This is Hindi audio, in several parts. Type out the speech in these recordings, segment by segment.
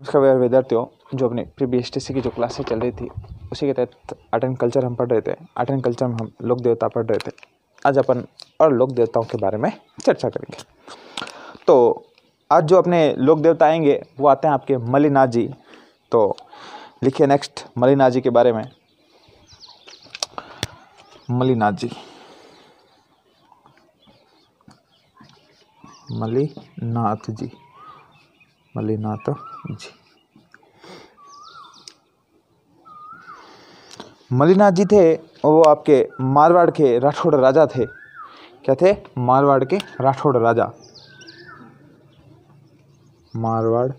नमस्कार यार विद्यार्थियों, जो अपनी प्रीबीएसटीसी की जो क्लासेस चल रही थी उसी के तहत आर्ट एंड कल्चर हम पढ़ रहे थे। आर्ट एंड कल्चर में हम लोक देवता पढ़ रहे थे। आज अपन और लोक देवताओं के बारे में चर्चा करेंगे। तो आज जो अपने लोक देवता आएंगे वो आते हैं आपके मल्लिनाथ जी। तो लिखिए नेक्स्ट मल्लिनाथ जी के बारे में। मल्लिनाथ जी, मल्लिनाथ जी, मल्लिनाथ जी। मल्लिनाथ जी थे वो आपके मारवाड़ के राठौड़ राजा थे। क्या थे? मारवाड़ के राठौड़ राजा। मारवाड़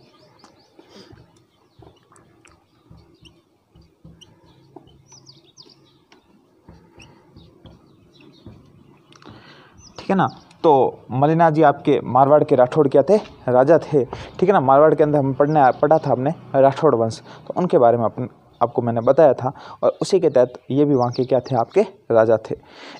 ठीक है ना। तो मल्लिनाथ जी आपके मारवाड़ के राठौड़ क्या थे? राजा थे। ठीक है ना। मारवाड़ के अंदर हम पढ़ा था हमने राठौड़ वंश, तो उनके बारे में आपको मैंने बताया था। और उसी के तहत ये भी वहाँ के क्या थे? आपके राजा थे।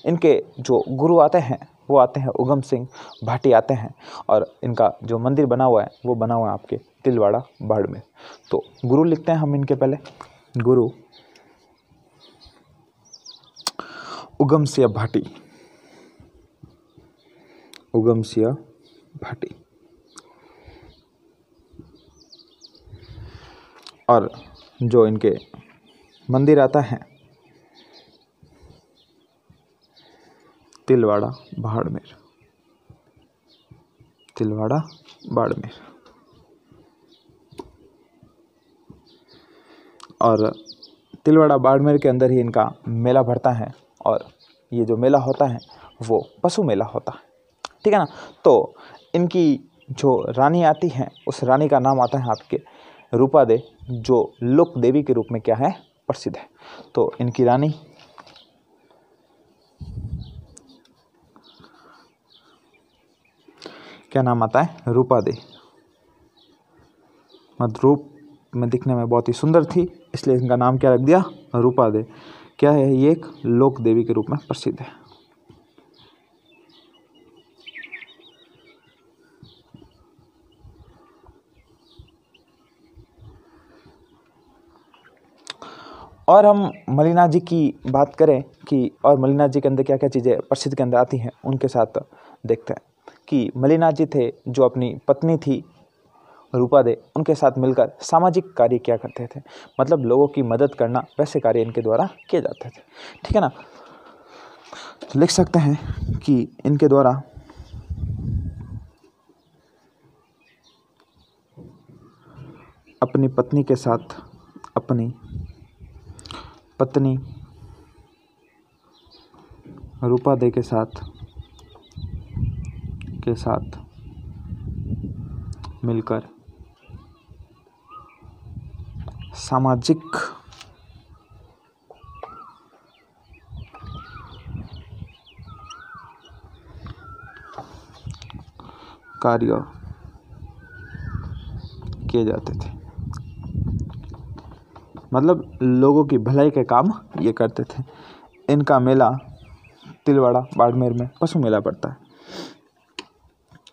इनके जो गुरु आते हैं वो आते हैं उगम सिंह भाटी आते हैं। और इनका जो मंदिर बना हुआ है वो बना हुआ है आपके तिलवाड़ा बाड़मेर। तो गुरु लिखते हैं हम इनके पहले। गुरु उगम सिंह भाटी, उगम सिंह भाटी। और जो इनके मंदिर आता है तिलवाड़ा बाड़मेर, तिलवाड़ा बाड़मेर। और तिलवाड़ा बाड़मेर के अंदर ही इनका मेला भरता है। और ये जो मेला होता है वो पशु मेला होता है। ठीक है ना। तो इनकी जो रानी आती है उस रानी का नाम आता है आपके रूपा दे, जो लोक देवी के रूप में क्या है? प्रसिद्ध है। तो इनकी रानी क्या नाम आता है? रूपा दे। मत रूप में दिखने में बहुत ही सुंदर थी, इसलिए इनका नाम क्या रख दिया? रूपा दे। क्या है? ये एक लोक देवी के रूप में प्रसिद्ध है। और हम मल्लिनाथ जी की बात करें कि और मल्लिनाथ जी के अंदर क्या क्या चीज़ें प्रसिद्ध के अंदर आती हैं, उनके साथ देखते हैं कि मल्लिनाथ जी थे जो अपनी पत्नी थी रूपा दे, उनके साथ मिलकर सामाजिक कार्य किया करते थे। मतलब लोगों की मदद करना, वैसे कार्य इनके द्वारा किए जाते थे। ठीक है ना। तो लिख सकते हैं कि इनके द्वारा अपनी पत्नी के साथ, अपनी पत्नी रूपा दे के साथ मिलकर सामाजिक कार्य किए जाते थे। मतलब लोगों की भलाई के काम ये करते थे। इनका मेला तिलवाड़ा बाड़मेर में पशु मेला पड़ता है।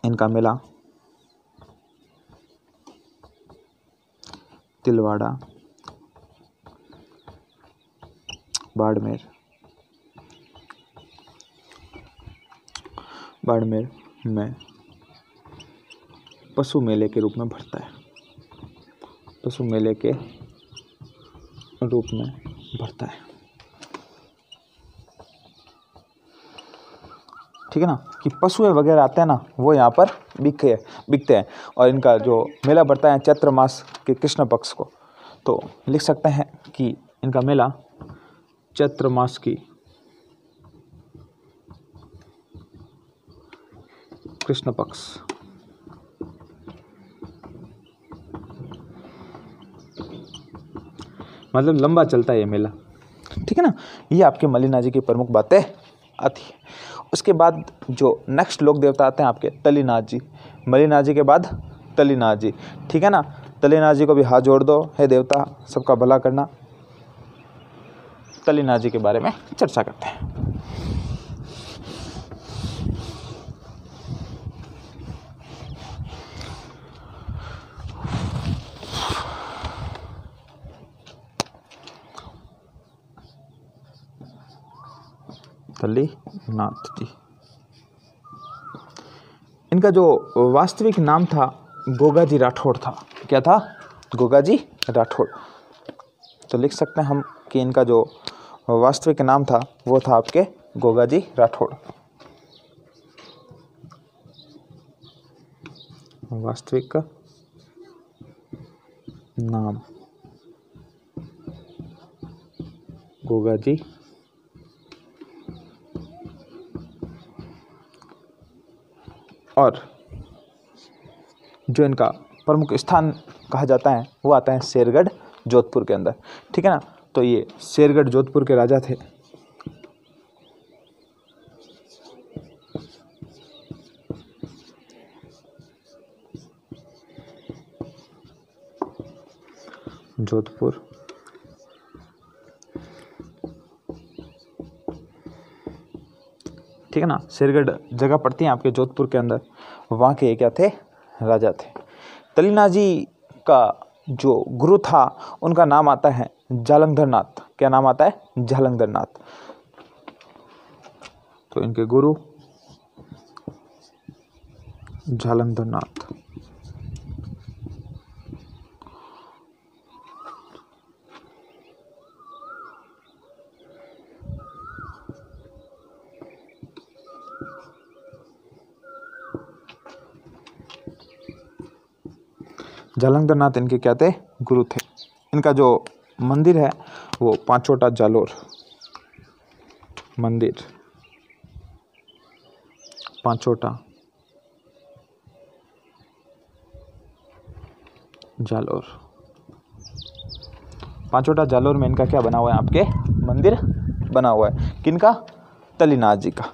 इनका मेला तिलवाड़ा बाड़मेर में पशु मेले के रूप में भरता है। पशु मेले के रूप में भरता है। ठीक है ना। कि पशु वगैरह आते हैं ना वो यहाँ पर बिकते हैं। और इनका जो मेला बढ़ता है चैत्र मास के कृष्ण पक्ष को। तो लिख सकते हैं कि इनका मेला चैत्र मास की कृष्ण पक्ष, मतलब लंबा चलता है ये मेला। ठीक है ना। ये आपके मल्लिनाथ जी की प्रमुख बातें आती है। उसके बाद जो नेक्स्ट लोक देवता आते हैं आपके तल्लीनाथ जी। मल्लिनाथ जी के बाद तल्लीनाथ जी। ठीक है ना। तल्लीनाथ जी को भी हाथ जोड़ दो, हे देवता सबका भला करना। तल्लीनाथ जी के बारे में चर्चा करते हैं। तलीनाथ जी। इनका जो वास्तविक नाम था गोगाजी राठौड़ था। क्या था? गोगाजी राठौड़। तो लिख सकते हैं हम कि इनका जो वास्तविक नाम था वो था आपके गोगाजी राठौड़। वास्तविक नाम गोगाजी और जो इनका प्रमुख स्थान कहा जाता है वो आता है शेरगढ़ जोधपुर के अंदर। ठीक है ना। तो ये शेरगढ़ जोधपुर के राजा थे। जोधपुर ठीक है ना। शेरगढ़ जगह पड़ती है आपके जोधपुर के अंदर। वहाँ के क्या थे? राजा थे। तलीनाथ जी का जो गुरु था उनका नाम आता है जालंधर नाथ। क्या नाम आता है? जालंधर नाथ। तो इनके गुरु जालंधर नाथ। जालंधर नाथ इनके क्या थे? गुरु थे। इनका जो मंदिर है वो पांचोटा जालोर मंदिर, पांचोटा जालोर। पांचोटा जालोर में इनका क्या बना हुआ है? आपके मंदिर बना हुआ है। किनका? तलीनाथ जी का।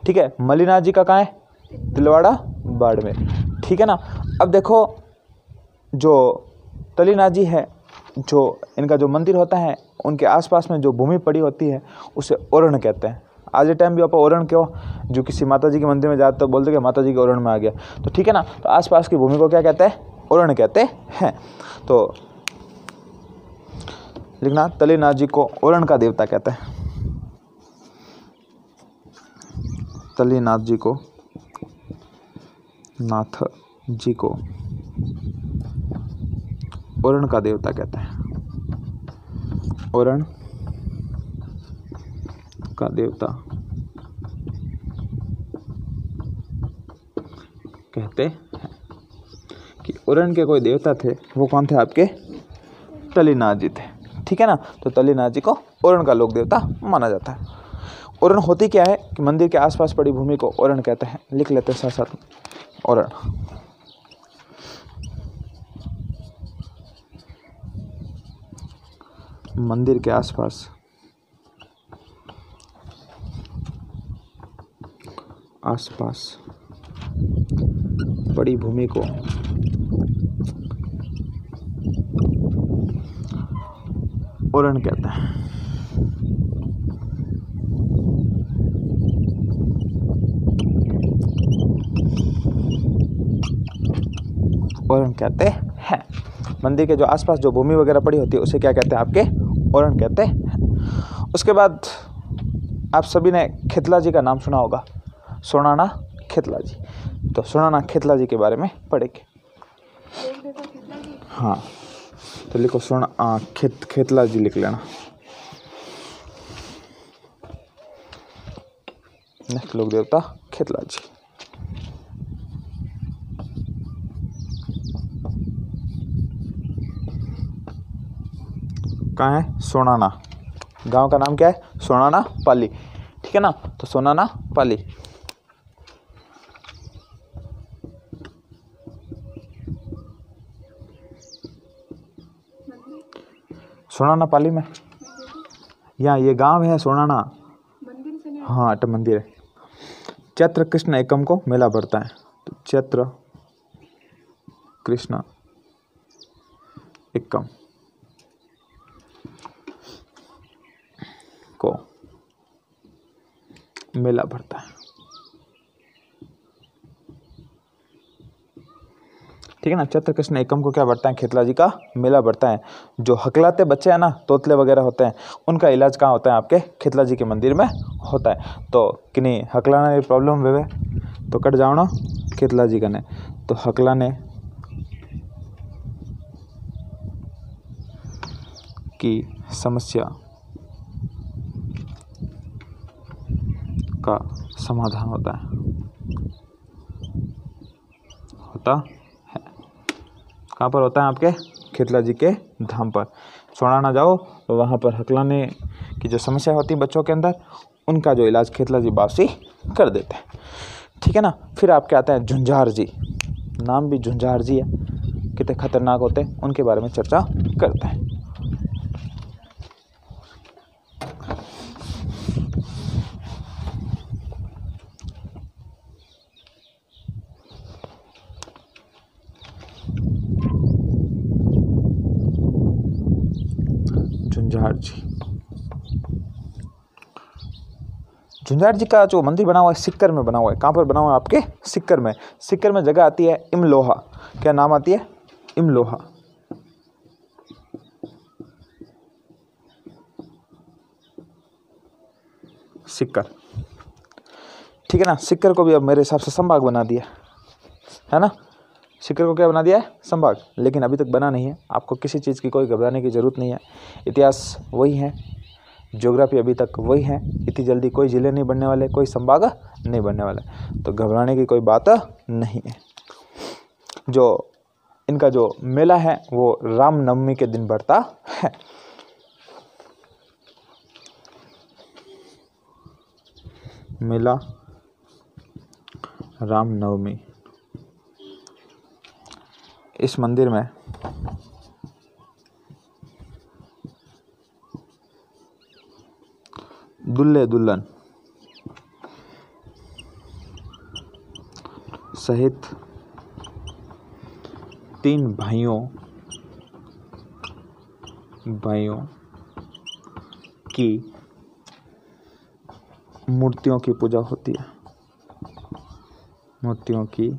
ठीक है। मलीनाथ जी का कहाँ है? तिलवाड़ा बाड़मेर। ठीक है ना। अब देखो जो तलीनाथ जी है, जो इनका जो मंदिर होता है उनके आसपास में जो भूमि पड़ी होती है उसे ओरण कहते हैं। आज के टाइम भी आप ओरण क्यों, जो किसी माता जी के मंदिर में जाते तो बोलते कि माता जी के ओरण में आ गया। तो ठीक है ना। तो आसपास की भूमि को क्या कहते हैं? ओरण कहते हैं। तो लिखना, तलीनाथ जी को ओरण का देवता कहते हैं। तलीनाथ जी को, नाथ जी को ओरण का देवता कहते हैं। ओरण का देवता कहते हैं कि ओरण के कोई देवता थे। वो कौन थे? आपके तलीनाथ जी थे। ठीक है ना। तो तलीनाथ जी को ओरण का लोक देवता माना जाता है। ओरण होती क्या है कि मंदिर के आसपास पड़ी भूमि को ओरण कहते हैं। लिख लेते हैं साथ साथ ओरण। मंदिर के आसपास पड़ी भूमि को ओरण कहते हैं। ओरण कहते हैं। मंदिर के जो आसपास जो भूमि वगैरह पड़ी होती है उसे क्या कहते हैं? आपके ओरण कहते हैं। उसके बाद आप सभी ने खेतला जी का नाम सुना होगा, सोनाना खेतला जी। तो सोनाना खेतला जी के बारे में पढ़ेंगे। हाँ, तो लिखो खेतला जी लिख लेना। नेक्स्ट लोक देवता खेतला जी। कहाँ है? सोनाना। गांव का नाम क्या है? सोनाना पाली। ठीक है ना। तो सोनाना पाली। सोनाना पाली में यहाँ ये गांव है सोनाना। हाँ, तो मंदिर है। चैत्र कृष्ण एकम को मेला भरता है। तो चैत्र कृष्ण एकम को मेला भरता है। ठीक है ना। चैत्र कृष्ण एकम को क्या बढ़ता है, खेतला जी का मेला बढ़ता है। जो हकलाते बच्चे हैं ना, तोतले वगैरह होते हैं, उनका इलाज कहाँ होता है, आपके खेतला जी के मंदिर में होता है। तो किन्हीं हकलाने प्रॉब्लम वेवे तो कट जाओ ना खेतला जी कने। तो हकलाने की समस्या का समाधान होता है कहाँ पर होता है, आपके खेतला जी के धाम पर। सोना ना जाओ तो वहाँ पर हकलाने की जो समस्या होती है बच्चों के अंदर, उनका जो इलाज खेतला जी वापसी कर देते हैं। ठीक है ना। फिर आपके आते हैं झुंझार जी, नाम भी झुंझार जी है, कितने खतरनाक होते हैं, उनके बारे में चर्चा करते हैं। झुंझार जी, झुंझार जी का जो मंदिर बना हुआ है सिक्कर में बना हुआ है। कहाँ पर बना हुआ है, आपके सिक्कर में। सिक्कर में जगह आती है इमलोहा। क्या नाम आती है, इमलोहा। सिक्कर, ठीक है ना। सिक्कर को भी अब मेरे हिसाब से संभाग बना दिया है ना। सिक्कर को क्या बना दिया है, संभाग। लेकिन अभी तक बना नहीं है। आपको किसी चीज़ की कोई घबराने की ज़रूरत नहीं है। इतिहास वही है, ज्योग्राफी अभी तक वही है। इतनी जल्दी कोई ज़िले नहीं बनने वाले, कोई संभाग नहीं बनने वाले, तो घबराने की कोई बात नहीं है। जो इनका जो मेला है वो रामनवमी के दिन बढ़ता है। मेला रामनवमी। इस मंदिर में दुल्हे दुल्हन सहित 3 भाइयों की मूर्तियों की पूजा होती है। मूर्तियों की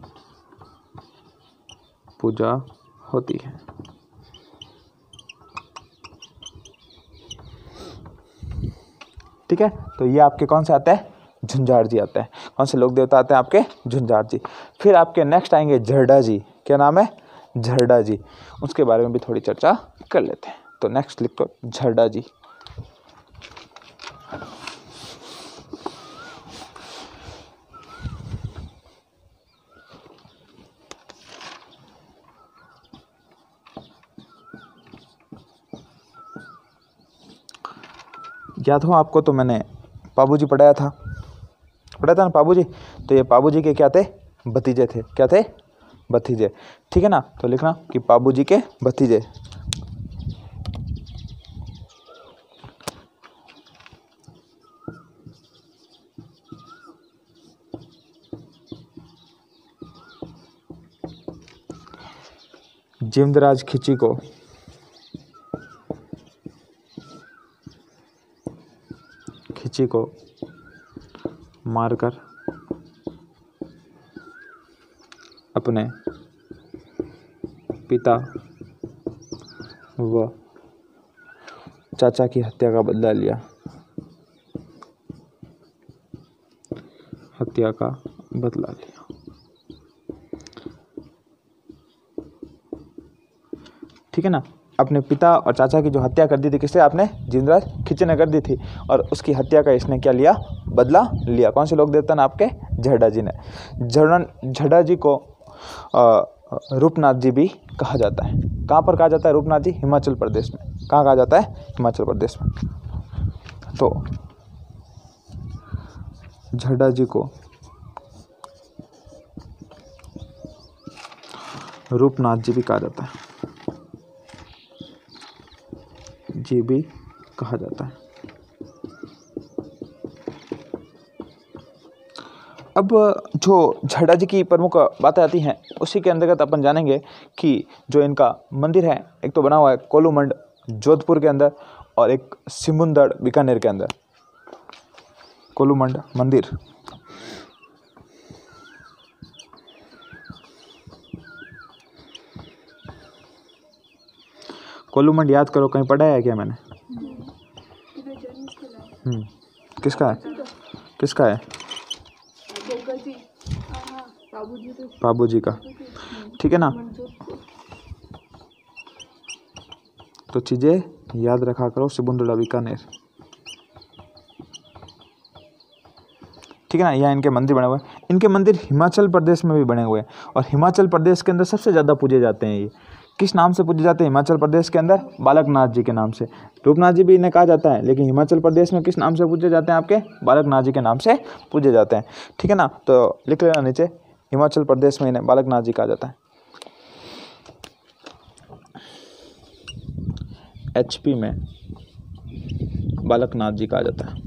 पूजा होती है। ठीक है। तो ये आपके कौन से आते हैं, झुंझार जी आते हैं। कौन से लोक देवता आते हैं, आपके झुंझार जी। फिर आपके नेक्स्ट आएंगे झरडा जी। क्या नाम है, झरडा जी। उसके बारे में भी थोड़ी चर्चा कर लेते हैं। तो नेक्स्ट लिख दो झरडा जी। याद हो आपको, तो मैंने पाबूजी पढ़ाया था ना पाबूजी। तो ये पाबूजी के क्या थे, भतीजे थे। क्या थे, भतीजे। ठीक है ना। तो लिखना कि पाबूजी के भतीजे। जिमदराज खिची को मारकर अपने पिता व चाचा की हत्या का बदला लिया। ठीक है ना। अपने पिता और चाचा की जो हत्या कर दी थी, किससे, आपने, जिमराज खिची ने कर दी थी। और उसकी हत्या का इसने क्या लिया, बदला लिया। कौन से लोग देवता ने, आपके झरडा जी ने। झरडा जी को रूपनाथ जी भी कहा जाता है। कहाँ पर कहा जाता है रूपनाथ जी, हिमाचल प्रदेश में। कहाँ कहा जाता है, हिमाचल प्रदेश में। तो झरडा जी को रूपनाथ जी भी कहा जाता है, जी भी कहा जाता है। अब जो झरडा जी की प्रमुख बातें आती हैं, उसी के अंतर्गत अपन जानेंगे कि जो इनका मंदिर है, एक तो बना हुआ है कोलूमंड जोधपुर के अंदर, और एक सिमुंदड़ बीकानेर के अंदर। कोलूमंड मंदिर कोलूमंड याद करो, कहीं पढ़ा है क्या मैंने? किसका है? किसका है? बाबूजी का, ठीक है ना। तो चीज़ें याद रखा करो। सिबुंदुला बीकानेर, ठीक है ना। यहाँ इनके मंदिर बने हुए हैं। इनके मंदिर हिमाचल प्रदेश में भी बने हुए हैं और हिमाचल प्रदेश के अंदर सबसे ज़्यादा पूजे जाते हैं। ये किस नाम से पूजे जाते हैं हिमाचल प्रदेश के अंदर? बालकनाथ जी के नाम से। रूपनाथ जी भी इन्हें कहा जाता है, लेकिन हिमाचल प्रदेश में किस नाम से पूजे जाते हैं? आपके बालकनाथ जी के नाम से पूजे जाते हैं, ठीक है ना। तो लिख लेना नीचे, हिमाचल प्रदेश में इन्हें बालकनाथ जी कहा जाता है। HP में बालकनाथ जी कहा जाता है,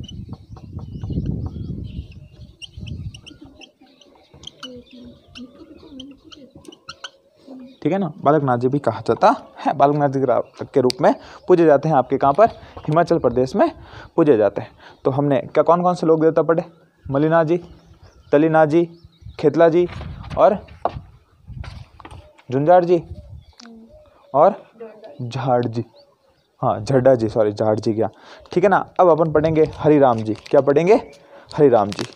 ठीक है ना। बालकनाथ जी भी कहा जाता है, बालकनाथ जी के रूप में पूजे जाते हैं। आपके कहाँ पर? हिमाचल प्रदेश में पूजे जाते हैं। तो हमने क्या कौन कौन से लोक देवता पढ़े? मलिनाथ जी, तलीनाथ जी, खेतला जी और झुंझाड़ जी और झाड़ जी, हाँ झड्डा जी, सॉरी झाड़ जी क्या, ठीक है ना। अब अपन पढ़ेंगे हरिराम जी। क्या पढ़ेंगे? हरिराम जी।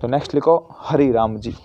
तो नेक्स्ट लिखो हरिराम जी।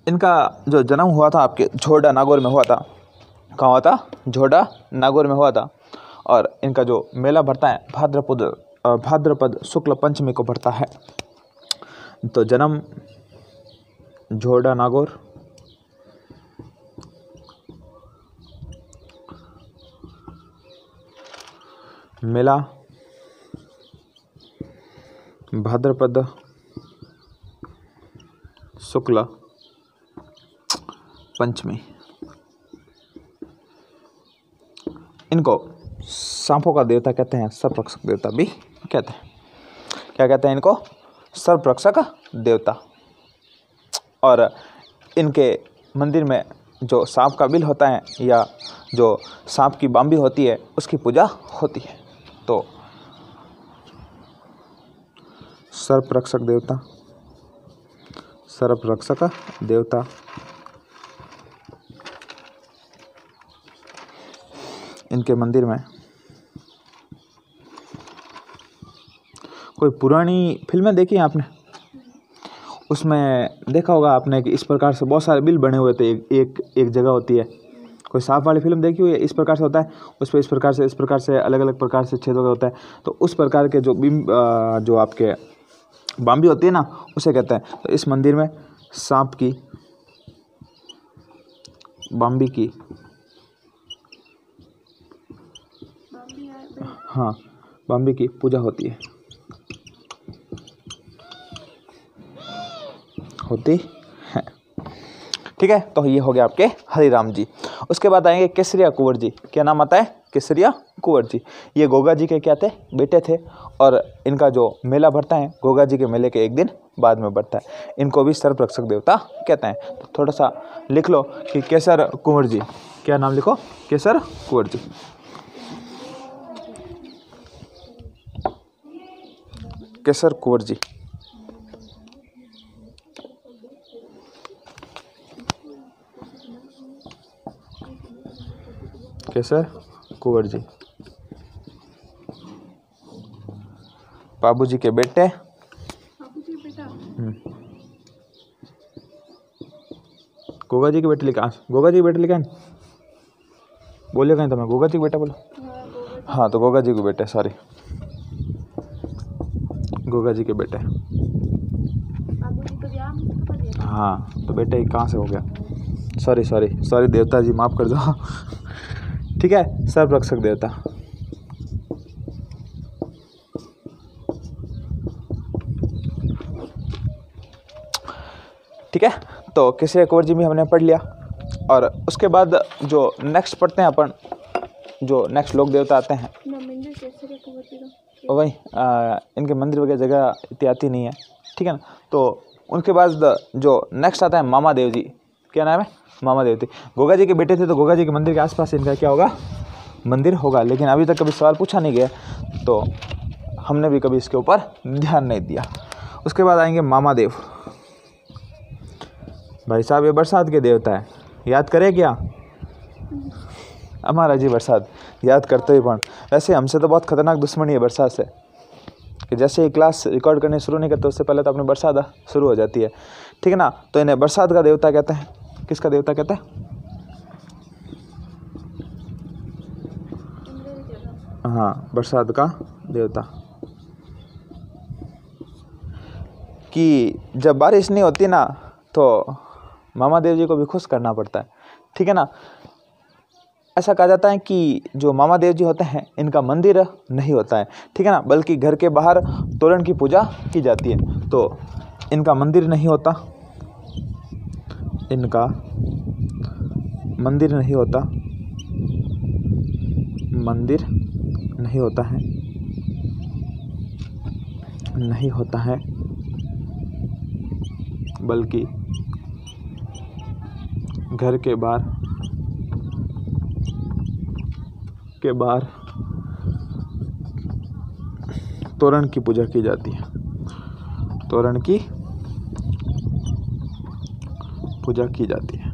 इनका जो जन्म हुआ था आपके झोड़ा नागौर में हुआ था। कहाँ हुआ था? झोड़ा नागौर में हुआ था। और इनका जो मेला भरता है भाद्रपद शुक्ल पंचमी को भरता है। तो जन्म झोड़ा नागौर, मेला भाद्रपद शुक्ल पंचमी। इनको सांपों का देवता कहते हैं, सर्परक्षक देवता भी कहते हैं। क्या कहते हैं इनको? सर्परक्षक देवता। और इनके मंदिर में जो सांप का बिल होता है या जो सांप की बाम्बी होती है उसकी पूजा होती है। तो सर्परक्षक देवता, सर्परक्षक देवता इनके मंदिर में। कोई पुरानी फिल्में देखी हैं आपने? उसमें देखा होगा आपने कि इस प्रकार से बहुत सारे बिल बने हुए थे। एक जगह होती है, कोई सांप वाली फिल्म देखी हुई है? इस प्रकार से होता है, उस पर इस प्रकार से अलग अलग प्रकार से छेद होता है। तो उस प्रकार के जो आपके बाम्बी होती है ना, उसे कहते हैं। तो इस मंदिर में सांप की बाम्बी की, हाँ बाम्बी की पूजा होती है, ठीक है। तो ये हो गया आपके हरिराम जी। उसके बाद आएंगे केसरिया कुंवर जी। क्या नाम आता है? केसरिया कुंवर जी। ये गोगा जी के क्या थे? बेटे थे। और इनका जो मेला भरता है गोगा जी के मेले के एक दिन बाद में बढ़ता है। इनको भी सर्परक्षक देवता कहते हैं। तो थोड़ा सा लिख लो कि केसर कुंवर जी। क्या नाम लिखो? केसर कुंवर जी। केसर कुंवर जी। केसर कुंवर जी बाबूजी के बेटे। गोगा जी के बेटे लिखा, गोगा जी के बेटे लिखा है। बोलिए कहीं तो मैं गोगा जी के बेटा बोलो। हाँ तो गोगा जी के बेटे, सॉरी गोगा जी के बेटे। हाँ तो बेटे कहाँ से हो गया? सॉरी देवता जी माफ़ कर दो। ठीक है, सर्परक्षक देवता। ठीक है, तो केसरिया कुंवर जी भी हमने पढ़ लिया। और उसके बाद जो नेक्स्ट पढ़ते हैं अपन, जो नेक्स्ट लोक देवता आते हैं वही इनके मंदिर वगैरह जगह इतनी आती नहीं है, ठीक है ना। तो उनके बाद जो नेक्स्ट आता है मामा देव जी, क्या नाम है, मामा देव जी। गोगा जी के बेटे थे, तो गोगा जी के मंदिर के आसपास इनका क्या होगा, मंदिर होगा, लेकिन अभी तक कभी सवाल पूछा नहीं गया, तो हमने भी कभी इसके ऊपर ध्यान नहीं दिया। उसके बाद आएंगे मामा देव। भाई साहब ये बरसात के देवता है, याद करें क्या, हमारा जी बरसात याद करते ही पण। वैसे हमसे तो बहुत खतरनाक दुश्मनी है बरसात से, कि जैसे ही क्लास रिकॉर्ड करने शुरू नहीं करते उससे पहले तो अपनी बरसात शुरू हो जाती है, ठीक है ना। तो इन्हें बरसात का देवता कहते हैं। किसका देवता कहते हैं, हाँ बरसात का देवता। कि जब बारिश नहीं होती ना तो मामा देव जी को भी खुश करना पड़ता है, ठीक है ना। ऐसा कहा जाता है कि जो मामा देव जी होते हैं इनका मंदिर नहीं होता है, ठीक है ना, बल्कि घर के बाहर तोरण की पूजा की जाती है। तो इनका मंदिर नहीं होता, इनका मंदिर नहीं होता, मंदिर नहीं होता है, नहीं होता है, बल्कि घर के बाहर तोरण की पूजा की जाती है, तोरण की पूजा की जाती है,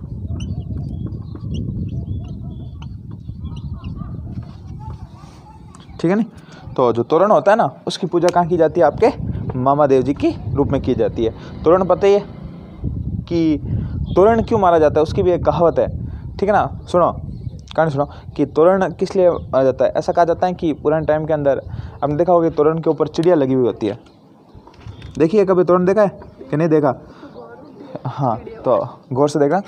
ठीक है नहीं। तो जो तोरण होता है ना उसकी पूजा कहाँ की जाती है, आपके मामा देव जी की रूप में की जाती है। तोरण पता ही है कि तोरण क्यों मारा जाता है, उसकी भी एक कहावत है, ठीक है ना। सुनो कहानी सुनो कि तोरण किस लिए मारा जाता है। ऐसा कहा जाता है कि पुराने टाइम के अंदर आपने देखा होगा तोरण के ऊपर चिड़िया लगी हुई होती है, देखिए कभी तोरण देखा है कि नहीं देखा, हाँ तो गौर से देखा,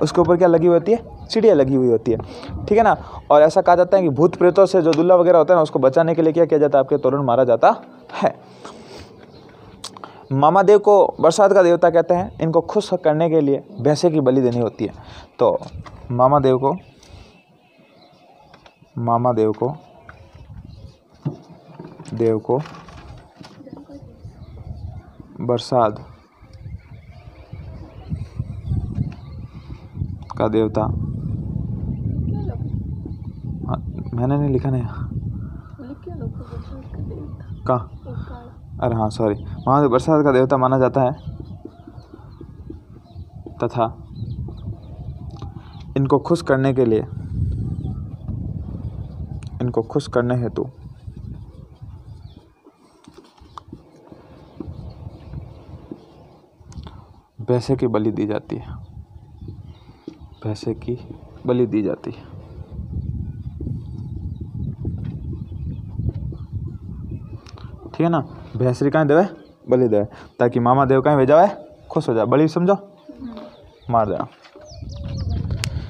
उसके ऊपर क्या लगी हुई होती है, चिड़िया लगी हुई होती है, ठीक है ना। और ऐसा कहा जाता है कि भूत प्रेतों से जो दुल्ला वगैरह होता है ना उसको बचाने के लिए क्या किया जाता है, आपके तोरण मारा जाता है। मामा देव को बरसात का देवता कहते हैं। इनको खुश करने के लिए भैंसे की बलि देनी होती है। तो मामा देव को बरसात का देवता, मैंने नहीं लिखा नहीं कहाँ, अरे हाँ सॉरी, वहाँ बरसात का देवता माना जाता है तथा इनको खुश करने के लिए, इनको खुश करने हेतु भैंसे की बलि दी जाती है, भैंसे की बलि दी जाती है, ठीक है ना। भैंसरी कहाँ देवे, बलि देवे, ताकि मामा देव कहीं भेजा है, खुश हो जाए, बलि समझो मार देना,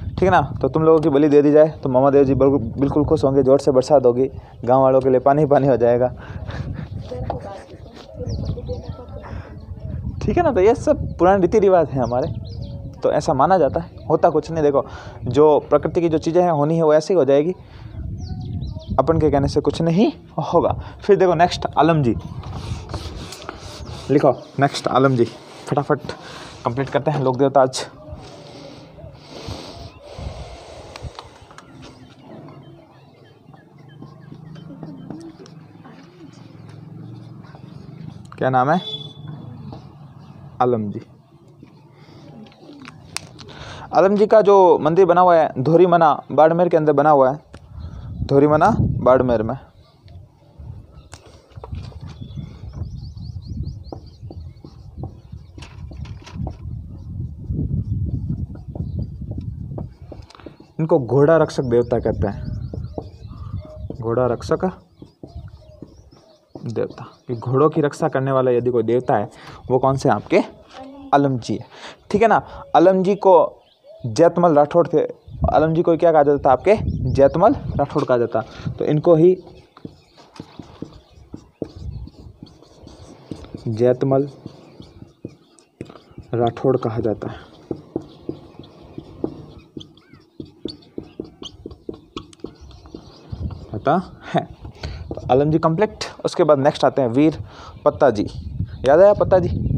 ठीक है ना। तो तुम लोगों की बलि दे दी जाए तो मामा देव जी बिल्कुल खुश होंगे, जोर से बरसात होगी, गांव वालों के लिए पानी पानी हो जाएगा, ठीक है ना। तो ये सब पुराने रीति रिवाज हैं हमारे, तो ऐसा माना जाता है, होता कुछ नहीं। देखो जो प्रकृति की जो चीज़ें हैं होनी है वो ऐसी हो जाएगी, अपन के कहने से कुछ नहीं होगा। फिर देखो नेक्स्ट आलम जी, लिखो नेक्स्ट आलम जी, फटाफट कंप्लीट करते हैं लोक देवता आज। क्या नाम है, आलम जी। आलम जी का जो मंदिर बना हुआ है धोरीमना बाड़मेर के अंदर बना हुआ है, धोरीमना बाड़मेर में। इनको घोड़ा रक्षक देवता कहते हैं, घोड़ा रक्षक देवता, कि घोड़ों की रक्षा करने वाला यदि कोई देवता है वो कौन से, आपके आलम जी है, ठीक है ना। आलम जी को जैतमल राठौड़ थे, आलम जी को क्या कहा जाता था, आपके जैतमल राठौड़ कहा जाता, तो इनको ही जैतमल राठौड़ कहा जाता है, रहता है। तो आलम जी कंप्लीट। उसके बाद नेक्स्ट आते हैं वीर पत्ता जी। याद आया पत्ता जी?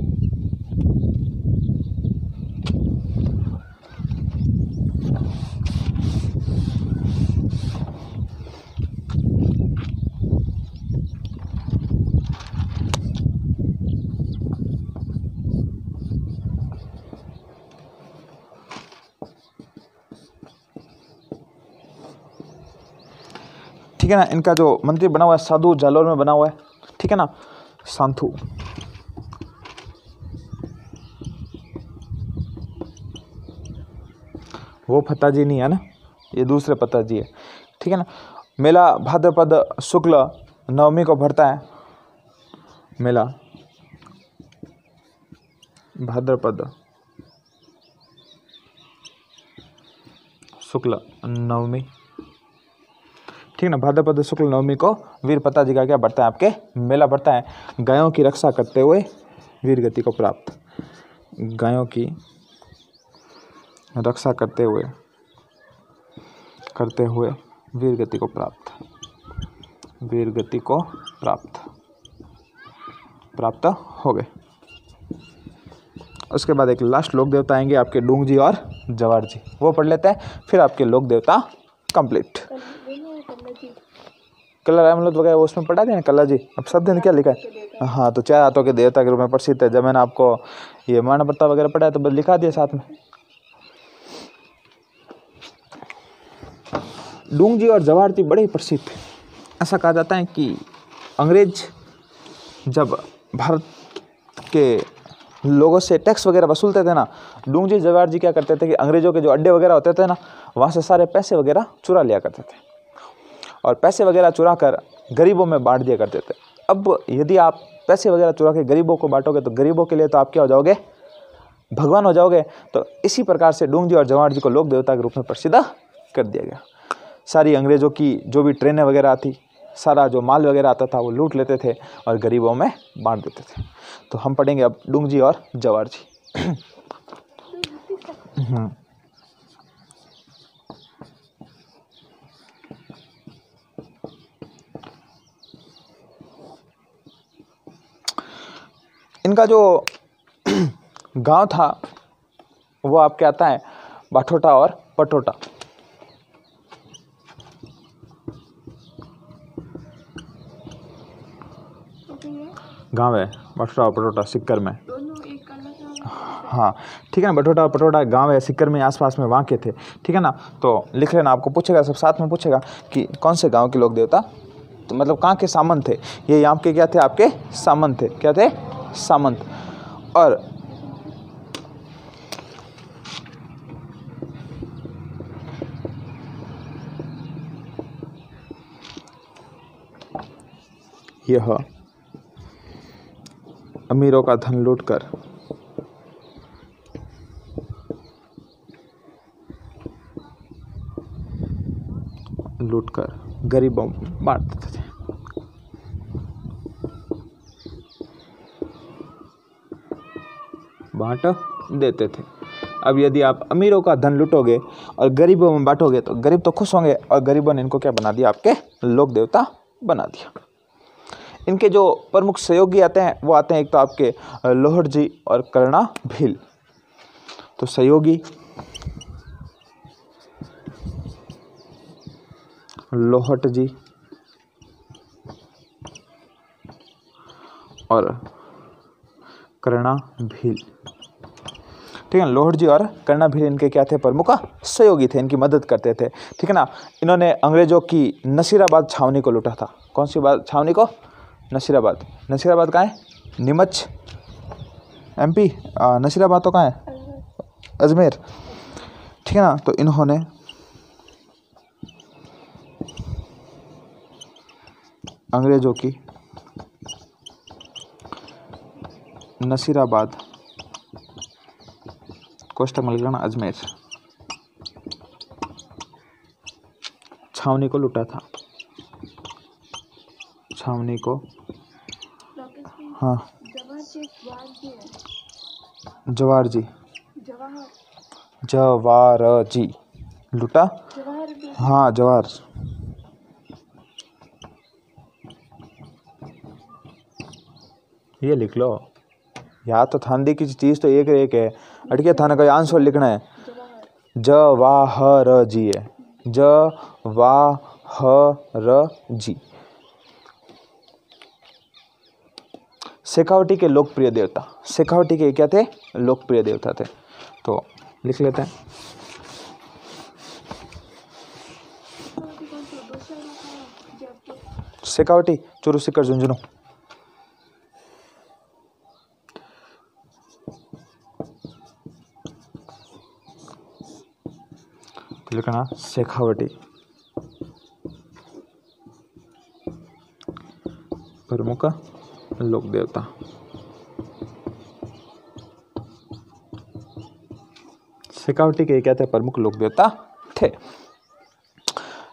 ठीक है ना। इनका जो मंत्री बना हुआ है साधु जालोर में बना हुआ है, ठीक है ना, सांथू। वो पत्ता जी नहीं है ना, ये दूसरे पत्ता जी है, ठीक है ना। मेला भाद्रपद शुक्ल नवमी को भरता है। मेला भाद्रपद शुक्ल नवमी, ठीक है ना। भाद्रपद शुक्ल नवमी को वीर पत्ता जी का क्या बढ़ता है, आपके मेला बढ़ता है। गायों की रक्षा करते हुए वीर गति को प्राप्त, गायों की रक्षा करते हुए वीर गति को प्राप्त, वीर गति को प्राप्त हो गए। उसके बाद एक लास्ट लोक देवता आएंगे आपके डूंग जी और जवार जी, वो पढ़ लेते हैं, फिर आपके लोक देवता कंप्लीट। कल्ला रामलत वगैरह वो उसमें पढ़ा दिया ना कल्ला जी। अब शब्द ने क्या लिखा है? हाँ, तो 4 हाथों के देवता के रूप में प्रसिद्ध है। जब मैंने आपको ये माना पत्ता वगैरह पढ़ा है तो बस लिखा दिया साथ में। डूंग जी और जवार जी बड़े प्रसिद्ध थे। ऐसा कहा जाता है कि अंग्रेज जब भारत के लोगों से टैक्स वगैरह वसूलते थे ना, डूंग जी जवार जी क्या करते थे कि अंग्रेजों के जो अड्डे वगैरह होते थे ना, वहाँ से सारे पैसे वगैरह चुरा लिया करते थे और पैसे वगैरह चुरा कर गरीबों में बांट दिया करते थे। अब यदि आप पैसे वगैरह चुरा के गरीबों को बांटोगे तो गरीबों के लिए तो आप क्या हो जाओगे, भगवान हो जाओगे। तो इसी प्रकार से डूंग जी और जवार जी को लोक देवता के रूप में प्रसिद्ध कर दिया गया। सारी अंग्रेज़ों की जो भी ट्रेनें वगैरह आती, सारा जो माल वगैरह आता था वो लूट लेते थे और गरीबों में बांट देते थे। तो हम पढ़ेंगे अब डूंग जी और जवार जी। इनका जो गांव था वो आपके आता है बाठोटा और पटोटा। गांव है बाठोटा और पटोटा सिक्कर में। हाँ, ठीक है ना। बठोटा और पटोटा गांव है सिक्कर में, आसपास में वहाँ के थे, ठीक है ना। तो लिख लेना, आपको पूछेगा सब साथ में पूछेगा कि कौन से गांव के लोग देवता, तो मतलब कहाँ के सामंत थे। ये यहाँ के क्या थे, आपके सामंत थे। क्या थे? सामंत। और यह अमीरों का धन लूटकर गरीबों में बांट देते थे। बांट देते थे। अब यदि आप अमीरों का धन लूटोगे और गरीबों में बांटोगे तो गरीब तो खुश होंगे और गरीबों ने इनको क्या बना दिया, आपके लोक देवता बना दिया। इनके जो प्रमुख सहयोगी आते हैं वो आते हैं एक तो आपके लोहट जी और कर्णा भील। तो सहयोगी लोहट जी और कर्णा भील, ठीक है। लोहट जी और कर्णा भील इनके क्या थे, प्रमुख सहयोगी थे, इनकी मदद करते थे, ठीक है ना। इन्होंने अंग्रेजों की नसीराबाद छावनी को लूटा था। कौन सी बात छावनी को? नसीराबाद। नसीराबाद कहाँ है? नीमच MP। नसीराबाद तो कहाँ है? अजमेर, ठीक है ना। तो इन्होंने अंग्रेजों की नसीराबाद कोष्टक में लिखना अजमेर छावनी को लूटा था। छावनी को, हाँ, जवार जी लूटा। हाँ, जवार ये लिख लो। यहाँ तो थान की चीज़ तो एक है, अटके थाना का आंसर लिखना है। जवाहर जी है, जवाहर जी। शेखावटी के लोकप्रिय देवता, शेखावटी के क्या थे? लोकप्रिय देवता थे। तो लिख लेते हैं। शेखावटी चुरू सिक्कर झुंझुनू। लिखना शेखावटी प्रमुख लोक देवता। शेखावटी के क्या थे? प्रमुख लोक देवता थे।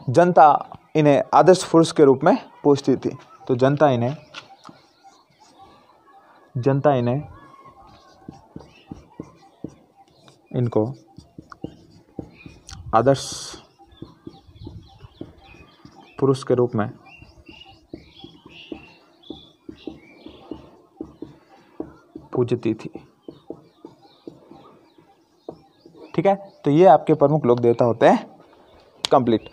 जनता इन्हें आदर्श पुरुष के रूप में पूछती थी। तो जनता इन्हें इनको आदर्श पुरुष के रूप में पूजती थी। ठीक है, तो ये आपके प्रमुख लोक देवता होते हैं। कंप्लीट,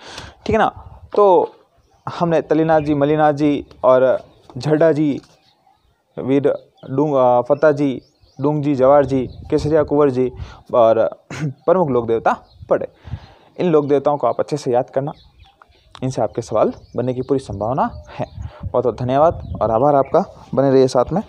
ठीक है ना। तो हमने तलीनाथ जी, मलीनाथ जी और झड्डा जी, वीर फतेह जी, डूंग जी, जवाहर जी, केसरिया कुंवर जी और प्रमुख लोक देवता पढ़े। इन लोक देवताओं को आप अच्छे से याद करना, इनसे आपके सवाल बनने की पूरी संभावना है। बहुत बहुत धन्यवाद और आभार आपका, बने रहिए साथ में।